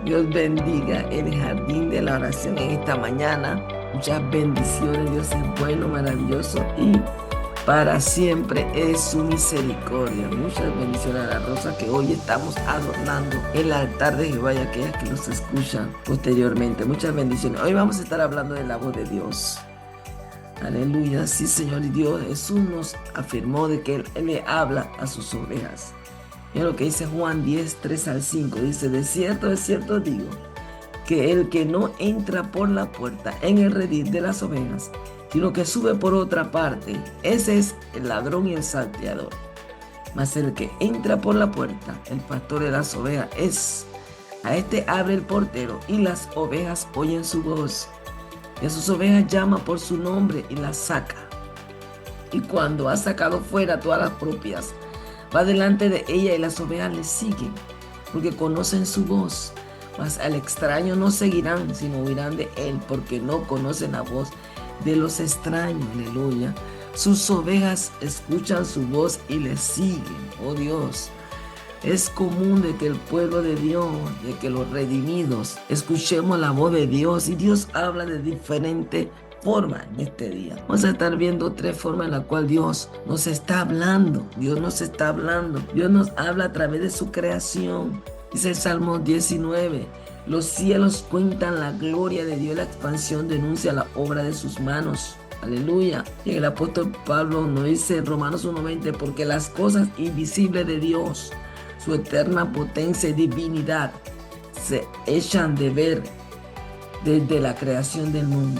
Dios bendiga el jardín de la oración en esta mañana. Muchas bendiciones. Dios es bueno, maravilloso y para siempre es su misericordia. Muchas bendiciones a la rosa que hoy estamos adornando el altar de Jehová y aquellas que nos escuchan posteriormente. Muchas bendiciones. Hoy vamos a estar hablando de la voz de Dios. Aleluya. Sí, Señor y Dios. Jesús nos afirmó de que Él le habla a sus ovejas. Mira lo que dice Juan 10, 3 al 5. Dice, de cierto digo, que el que no entra por la puerta en el redil de las ovejas, sino que sube por otra parte, ese es el ladrón y el salteador. Mas el que entra por la puerta, el pastor de las ovejas es. A este abre el portero y las ovejas oyen su voz. Y a sus ovejas llama por su nombre y las saca. Y cuando ha sacado fuera todas las propias, va delante de ella y las ovejas le siguen, porque conocen su voz. Mas al extraño no seguirán, sino huirán de él, porque no conocen la voz de los extraños. Aleluya. Sus ovejas escuchan su voz y le siguen. Oh Dios. Es común de que el pueblo de Dios, de que los redimidos, escuchemos la voz de Dios, y Dios habla de diferentes formas en este día. Vamos a estar viendo tres formas en las cuales Dios nos está hablando. Dios nos está hablando. Dios nos habla a través de su creación. Dice el Salmo 19. Los cielos cuentan la gloria de Dios, la expansión denuncia la obra de sus manos. Aleluya. Y el apóstol Pablo nos dice en Romanos 1:20, porque las cosas invisibles de Dios, su eterna potencia y divinidad, se echan de ver desde la creación del mundo,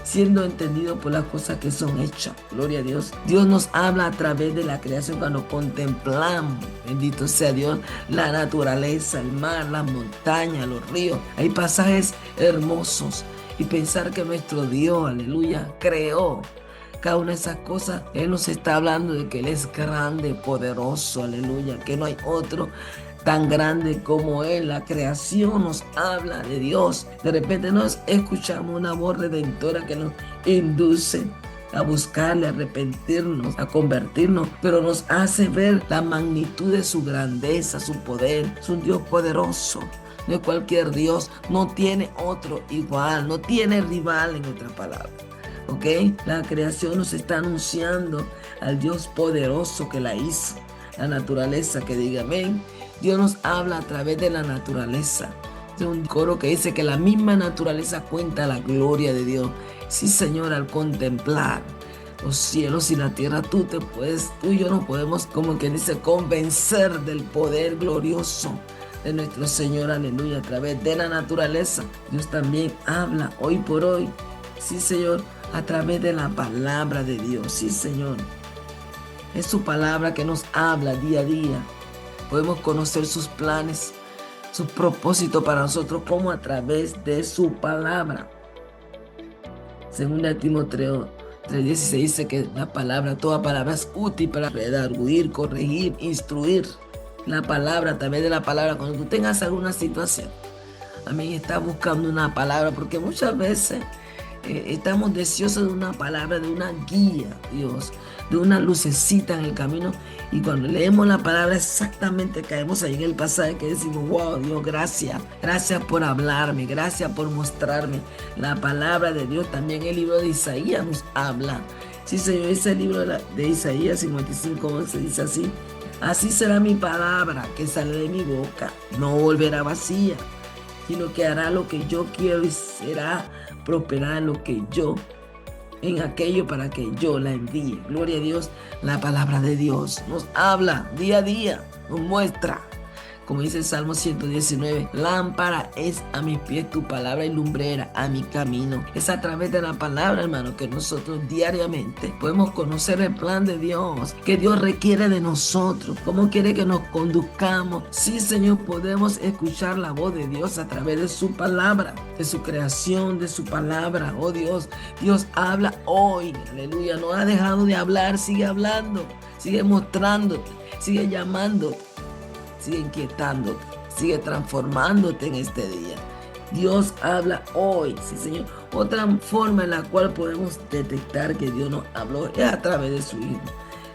siendo entendido por las cosas que son hechas. Gloria a Dios. Dios nos habla a través de la creación cuando contemplamos, bendito sea Dios, la naturaleza, el mar, las montañas, los ríos. Hay pasajes hermosos y pensar que nuestro Dios, aleluya, creó cada una de esas cosas. Él nos está hablando de que Él es grande, poderoso, aleluya, que no hay otro tan grande como Él. La creación nos habla de Dios. De repente nos escuchamos una voz redentora que nos induce a buscarle, a arrepentirnos, a convertirnos, pero nos hace ver la magnitud de su grandeza, su poder. Es un Dios poderoso. No es cualquier Dios, no tiene otro igual, no tiene rival, en otra palabra. ¿Ok? La creación nos está anunciando al Dios poderoso que la hizo. La naturaleza, que diga amén. Dios nos habla a través de la naturaleza. Es un coro que dice que la misma naturaleza cuenta la gloria de Dios. Sí, Señor, al contemplar los cielos y la tierra, tú y yo nos podemos, como que dice, convencer del poder glorioso de nuestro Señor, aleluya, a través de la naturaleza. Dios también habla hoy por hoy, sí, Señor, a través de la palabra de Dios. Sí, Señor, es su palabra que nos habla día a día. Podemos conocer sus planes, sus propósitos para nosotros, como a través de su palabra. Según Timoteo 3:16 dice que la palabra, toda palabra es útil para redarguir, corregir, instruir. La palabra, a través de la palabra, cuando tú tengas alguna situación, amén, estás buscando una palabra, porque muchas veces estamos deseosos de una palabra, de una guía, Dios, de una lucecita en el camino. Y cuando leemos la palabra, exactamente caemos ahí en el pasaje que decimos, wow, Dios, gracias por hablarme, gracias por mostrarme. La palabra de Dios, también el libro de Isaías nos habla. Sí, Señor, ese libro de Isaías 55:11 dice así: así será mi palabra que sale de mi boca, no volverá vacía, sino que hará lo que yo quiero y será prosperar en aquello para que yo la envíe. Gloria a Dios. La palabra de Dios nos habla día a día, nos muestra. Como dice el Salmo 119, lámpara es a mis pies tu palabra y lumbrera a mi camino. Es a través de la palabra, hermano, que nosotros diariamente podemos conocer el plan de Dios, que Dios requiere de nosotros, cómo quiere que nos conduzcamos. Sí, Señor, podemos escuchar la voz de Dios a través de su palabra, de su creación, de su palabra. Oh Dios, Dios habla hoy, aleluya, no ha dejado de hablar, sigue hablando, sigue mostrándote, sigue llamándote, sigue inquietándote, sigue transformándote en este día. Dios habla hoy, sí, Señor. Otra forma en la cual podemos detectar que Dios nos habló es a través de su Hijo.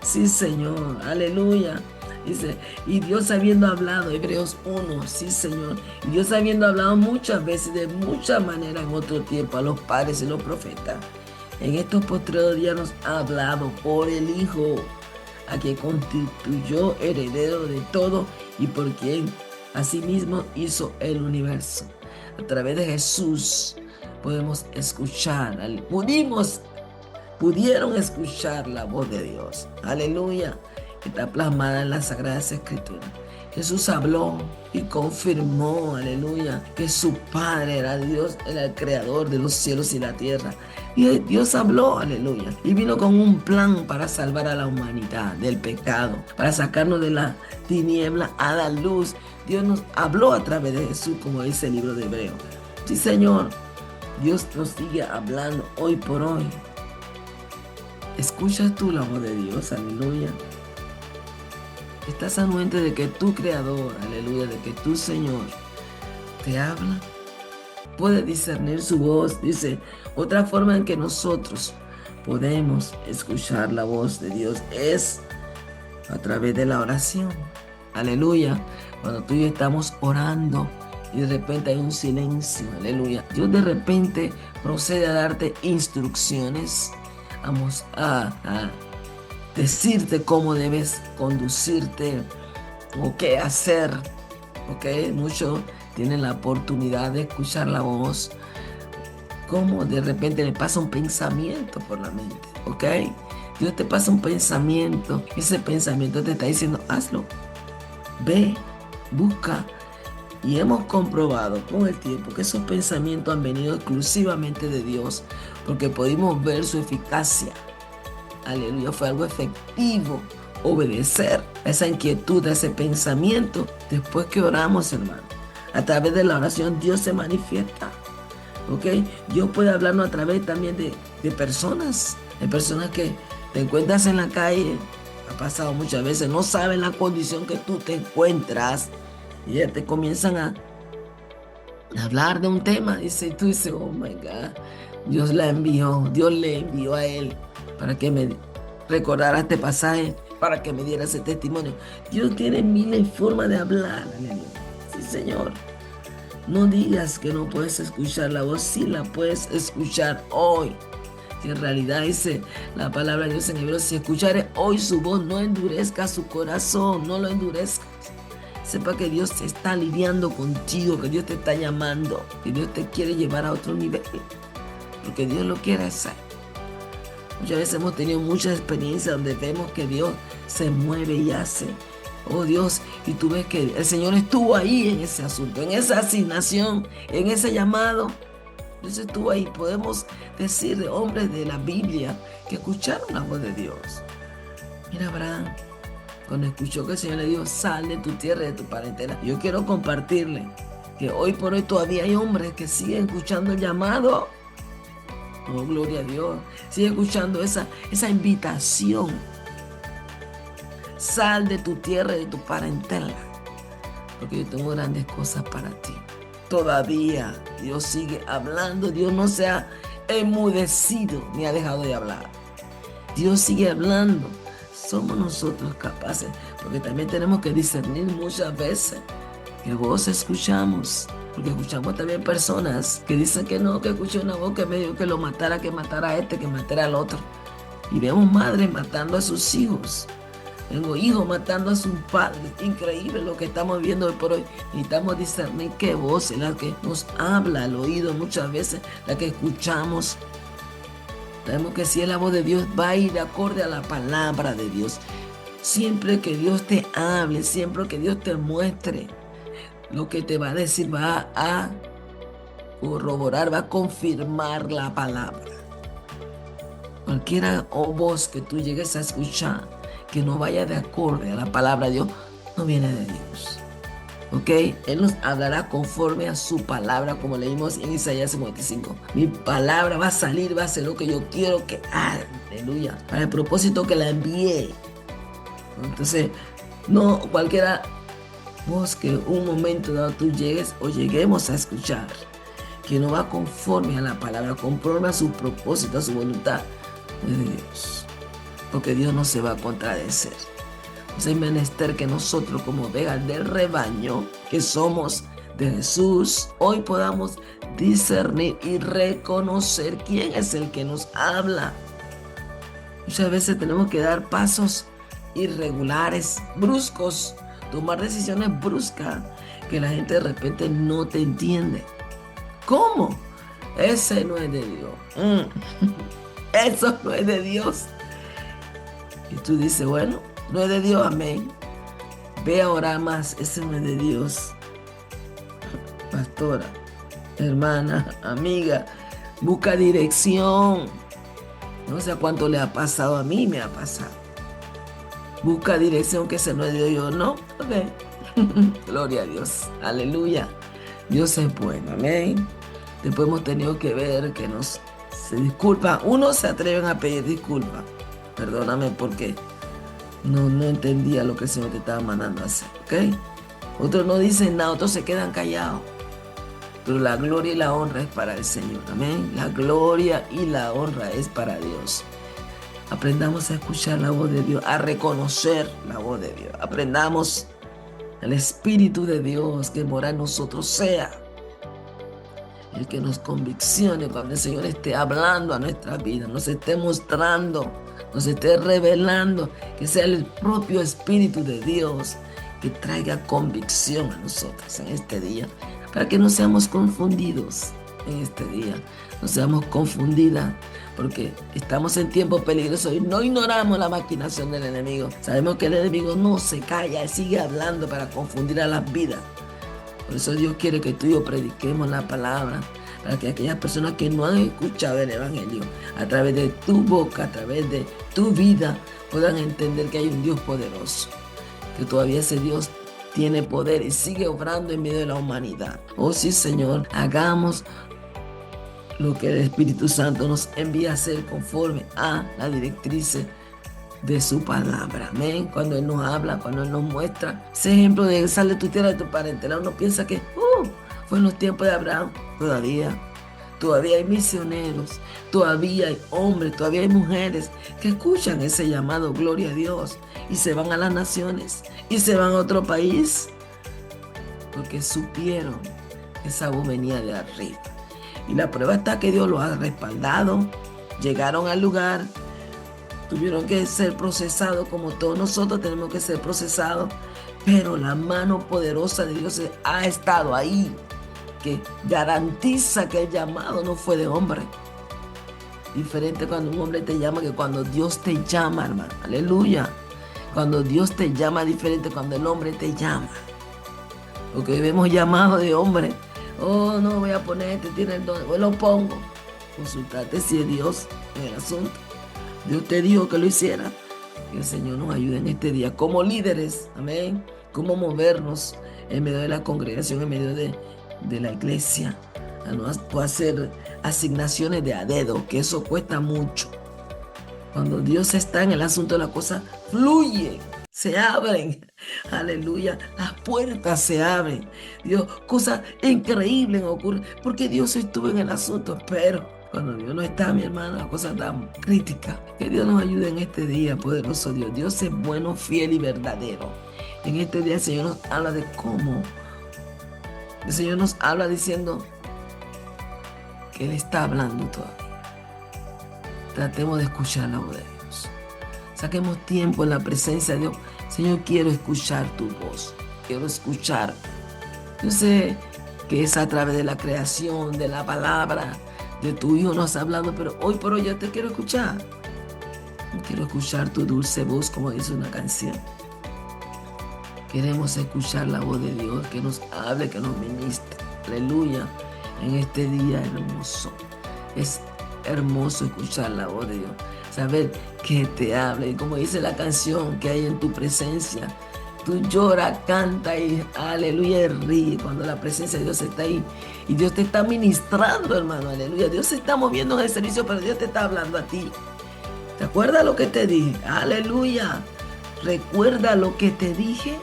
Sí, Señor, aleluya. Dice, y Dios habiendo hablado, Hebreos 1, sí Señor, y Dios habiendo hablado muchas veces, de muchas maneras en otro tiempo a los padres y los profetas, en estos postreros días nos ha hablado por el Hijo, a quien constituyó heredero de todo y por quien asimismo hizo el universo. A través de Jesús podemos escuchar, pudieron escuchar la voz de Dios. Aleluya, que está plasmada en las Sagradas Escrituras. Jesús habló y confirmó, aleluya, que su Padre era Dios, era el creador de los cielos y la tierra. Y Dios habló, aleluya, y vino con un plan para salvar a la humanidad del pecado, para sacarnos de la tiniebla a la luz. Dios nos habló a través de Jesús, como dice el libro de Hebreos. Sí, Señor, Dios nos sigue hablando hoy por hoy. ¿Escuchas tú la voz de Dios? Aleluya. ¿Estás anuente de que tu Creador, aleluya, de que tu Señor te habla? Puedes discernir su voz. Dice, otra forma en que nosotros podemos escuchar la voz de Dios es a través de la oración. Aleluya. Cuando tú y yo estamos orando y de repente hay un silencio, aleluya, Dios de repente procede a darte instrucciones. Vamos a decirte cómo debes conducirte o qué hacer, ¿ok? Muchos tienen la oportunidad de escuchar la voz, como de repente le pasa un pensamiento por la mente, ¿ok? Dios te pasa un pensamiento, ese pensamiento te está diciendo, hazlo, ve, busca. Y hemos comprobado con el tiempo que esos pensamientos han venido exclusivamente de Dios, porque pudimos ver su eficacia. Aleluya, fue algo efectivo obedecer a esa inquietud, a ese pensamiento. Después que oramos, hermano, a través de la oración Dios se manifiesta, ¿ok? Dios puede hablarnos a través también de personas que te encuentras en la calle. Ha pasado muchas veces, no saben la condición que tú te encuentras y ya te comienzan a hablar de un tema. Y tú dices, oh my God, Dios le envió a él para que me recordara este pasaje, para que me diera ese testimonio. Dios tiene miles de formas de hablar, aleluya. Sí, Señor. No digas que no puedes escuchar la voz, sí la puedes escuchar hoy. Que en realidad dice la palabra de Dios en Hebreos, si escuchare hoy su voz, no endurezca su corazón, no lo endurezcas. Sepa que Dios está lidiando contigo, que Dios te está llamando, que Dios te quiere llevar a otro nivel, porque Dios lo quiere hacer. Muchas veces hemos tenido muchas experiencias donde vemos que Dios se mueve y hace. Oh Dios, y tú ves que el Señor estuvo ahí en ese asunto, en esa asignación, en ese llamado. Dios estuvo ahí. Podemos decir de hombres de la Biblia que escucharon la voz de Dios. Mira, Abraham, cuando escuchó que el Señor le dijo, sal de tu tierra y de tu parentela. Yo quiero compartirle que hoy por hoy todavía hay hombres que siguen escuchando el llamado. Oh, gloria a Dios. Sigue escuchando esa invitación. Sal de tu tierra y de tu parentela, porque yo tengo grandes cosas para ti. Todavía Dios sigue hablando. Dios no se ha enmudecido ni ha dejado de hablar. Dios sigue hablando. Somos nosotros capaces, porque también tenemos que discernir muchas veces qué voz escuchamos. Porque escuchamos también personas que dicen que no, que escuché una voz que me dijo que lo matara, que matara a este, que matara al otro. Y vemos madres matando a sus hijos. Tengo hijos matando a sus padres. Increíble lo que estamos viendo hoy por hoy. Necesitamos discernir qué voz es la que nos habla al oído muchas veces, la que escuchamos. Sabemos que si es la voz de Dios, va a ir de acorde a la palabra de Dios. Siempre que Dios te hable, siempre que Dios te muestre, lo que te va a decir va a corroborar, va a confirmar la palabra. Cualquiera voz que tú llegues a escuchar que no vaya de acorde a la palabra de Dios, no viene de Dios. ¿Ok? Él nos hablará conforme a su palabra, como leímos en Isaías 55. Mi palabra va a salir, va a hacer lo que yo quiero que haga. Aleluya. Para el propósito que la envié. Entonces, no cualquiera voz que un momento dado tú llegues o lleguemos a escuchar, que no va conforme a la palabra, conforme a su propósito, a su voluntad, de Dios. Porque Dios no se va a contradecer. Es menester que nosotros como ovejas del rebaño que somos de Jesús, hoy podamos discernir y reconocer quién es el que nos habla. Muchas veces tenemos que dar pasos irregulares, bruscos, tomar decisiones bruscas que la gente de repente no te entiende. ¿Cómo? Ese no es de Dios. Eso no es de Dios. Y tú dices, bueno, no es de Dios, amén. Ve a orar más, ese no es de Dios. Pastora, hermana, amiga, busca dirección. No sé a cuánto le ha pasado, a mí me ha pasado. Busca dirección, que ese no es de Dios, ¿no? Ok. Gloria a Dios, aleluya. Dios es bueno, amén. Después hemos tenido que ver que se disculpan. Unos se atreven a pedir disculpas. Perdóname porque no entendía lo que el Señor te estaba mandando a hacer, ¿ok? Otros no dicen nada, otros se quedan callados. Pero la gloria y la honra es para el Señor, amén. La gloria y la honra es para Dios. Aprendamos a escuchar la voz de Dios, a reconocer la voz de Dios. Aprendamos el Espíritu de Dios que mora en nosotros sea el que nos conviccione cuando el Señor esté hablando a nuestra vida, nos esté mostrando, nos esté revelando, que sea el propio Espíritu de Dios que traiga convicción a nosotros en este día, para que no seamos confundidos en este día, no seamos confundidas, porque estamos en tiempos peligrosos y no ignoramos la maquinación del enemigo. Sabemos que el enemigo no se calla, él sigue hablando para confundir a las vidas. Por eso Dios quiere que tú y yo prediquemos la palabra, para que aquellas personas que no han escuchado el Evangelio, a través de tu boca, a través de tu vida, puedan entender que hay un Dios poderoso, que todavía ese Dios tiene poder y sigue obrando en medio de la humanidad. Oh sí, Señor, hagamos lo que el Espíritu Santo nos envía a hacer conforme a la directriz de su palabra, amén. Cuando Él nos habla, cuando Él nos muestra ese ejemplo de sal de tu tierra, de tu parentela, uno piensa que fue en los tiempos de Abraham. Todavía hay misioneros, todavía hay hombres, todavía hay mujeres que escuchan ese llamado, gloria a Dios, y se van a las naciones y se van a otro país porque supieron que esa voz venía de arriba. Y la prueba está que Dios los ha respaldado, llegaron al lugar, tuvieron que ser procesados como todos nosotros tenemos que ser procesados, pero la mano poderosa de Dios ha estado ahí, que garantiza que el llamado no fue de hombre. Diferente cuando un hombre te llama que cuando Dios te llama, hermano. Aleluya. Cuando Dios te llama, diferente cuando el hombre te llama. Porque vemos llamados de hombre. Oh, no, voy a ponerte, tiene el don, pues lo pongo. Consultate si es Dios en el asunto. Dios te dijo que lo hiciera. Que el Señor nos ayude en este día como líderes, amén. Cómo movernos en medio de la congregación, en medio de la iglesia, a no hacer asignaciones de a dedo, que eso cuesta mucho. Cuando Dios está en el asunto de la cosa, fluye, se abren, aleluya, las puertas se abren. Dios, cosas increíbles ocurren, porque Dios estuvo en el asunto, pero cuando Dios no está, mi hermana, la cosa tan crítica. Que Dios nos ayude en este día, poderoso Dios. Dios es bueno, fiel y verdadero. En este día el Señor nos habla de cómo. El Señor nos habla diciendo que Él está hablando todavía. Tratemos de escuchar la voz de Dios. Saquemos tiempo en la presencia de Dios. Señor, quiero escuchar tu voz. Quiero escuchar. Yo sé que es a través de la creación, de la palabra, de tu Hijo nos ha hablado, pero hoy por hoy yo te quiero escuchar. Quiero escuchar tu dulce voz, como dice una canción. Queremos escuchar la voz de Dios, que nos hable, que nos ministre. Aleluya. En este día hermoso. Es hermoso escuchar la voz de Dios. Saber que te habla. Y como dice la canción, que hay en tu presencia. Tú lloras, canta y aleluya y ríe cuando la presencia de Dios está ahí. Y Dios te está ministrando, hermano. Aleluya. Dios se está moviendo en el servicio, pero Dios te está hablando a ti. ¿Te acuerdas lo que te dije? Aleluya. ¿Recuerda lo que te dije?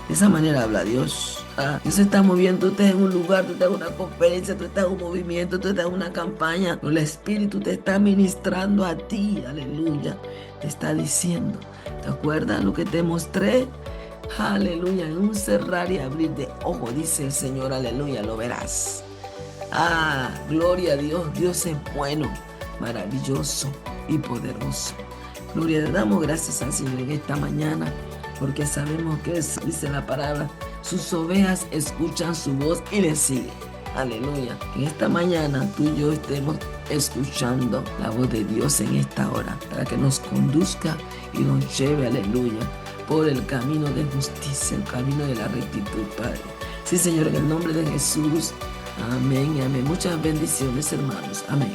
De esa manera habla Dios. Dios se está moviendo. Tú estás en un lugar, tú estás en una conferencia, tú estás en un movimiento, tú estás en una campaña. El Espíritu te está ministrando a ti. Aleluya. Te está diciendo. ¿Te acuerdas lo que te mostré? Aleluya. En un cerrar y abrir de ojos, dice el Señor. Aleluya. Lo verás. Gloria a Dios. Dios es bueno, maravilloso y poderoso. Gloria, le damos gracias al Señor en esta mañana, porque sabemos que dice la palabra, sus ovejas escuchan su voz y le siguen. Aleluya. En esta mañana tú y yo estemos escuchando la voz de Dios en esta hora, para que nos conduzca y nos lleve, aleluya, por el camino de justicia, el camino de la rectitud, Padre. Sí, Señor, en el nombre de Jesús. Amén y amén. Muchas bendiciones, hermanos. Amén.